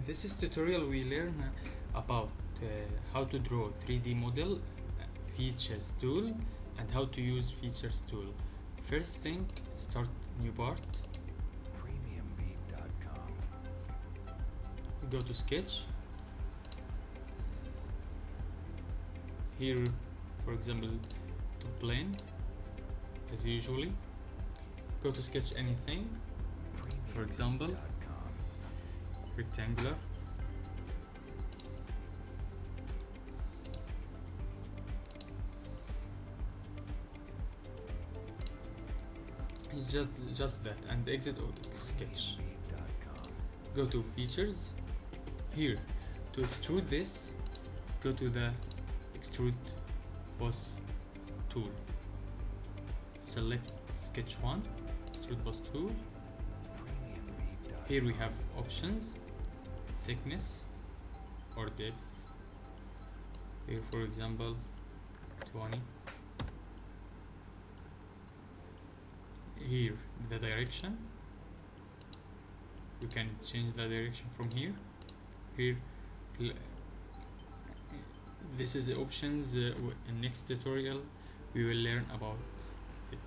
this tutorial we learn about how to draw 3D model, features tool, and how to use features tool. First thing, start new part. Premiumbeat.com. Go to sketch. Here, for example, to plane, as usually. Go to sketch anything. For example, rectangular. Just that, and exit sketch. Go to features. Here, to extrude this, go to the extrude boss tool. Select sketch 1, extrude boss tool. Here we have options, thickness or depth. Here, for example, 20. Here, the direction. You can change the direction from here. Here, this is the options. In next tutorial, we will learn about it.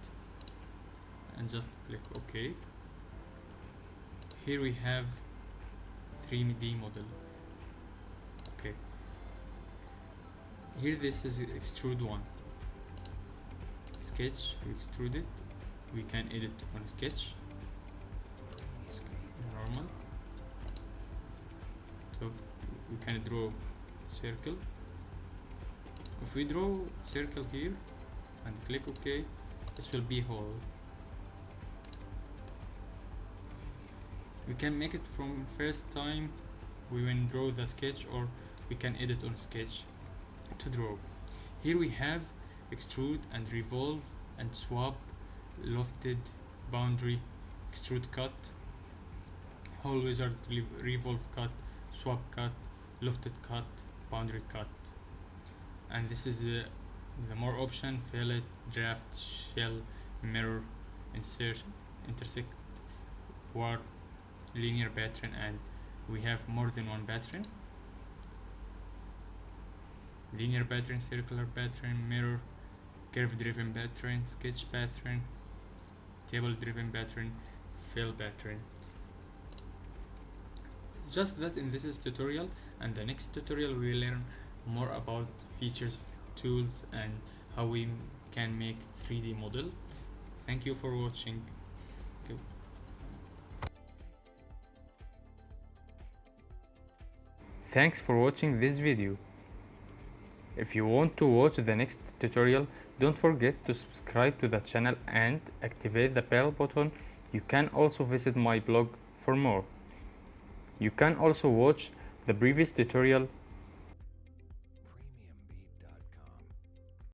And just click OK. Here we have 3D model. Okay. Here this is extrude 1. Sketch, we extrude it. We can edit on sketch. Normal. So we can draw circle. If we draw circle here and click OK, this will be whole. We can make it from first time we will draw the sketch, or we can edit on sketch to draw. Here we have extrude and revolve and swap, lofted, boundary, extrude cut, whole wizard, revolve cut, swap cut, lofted cut, boundary cut. And this is the more option: fillet, draft, shell, mirror, insert, intersect, warp, linear pattern, and we have more than one pattern: linear pattern, circular pattern, mirror, curve driven pattern, sketch pattern, table driven pattern, fill pattern. Just that in this tutorial, and the next tutorial we will learn more about features, tools, and how we can make 3D model. Thank you for watching. Thanks for watching this video. If you want to watch the next tutorial, don't forget to subscribe to the channel and activate the bell button. You can also visit my blog for more. You can also watch the previous tutorial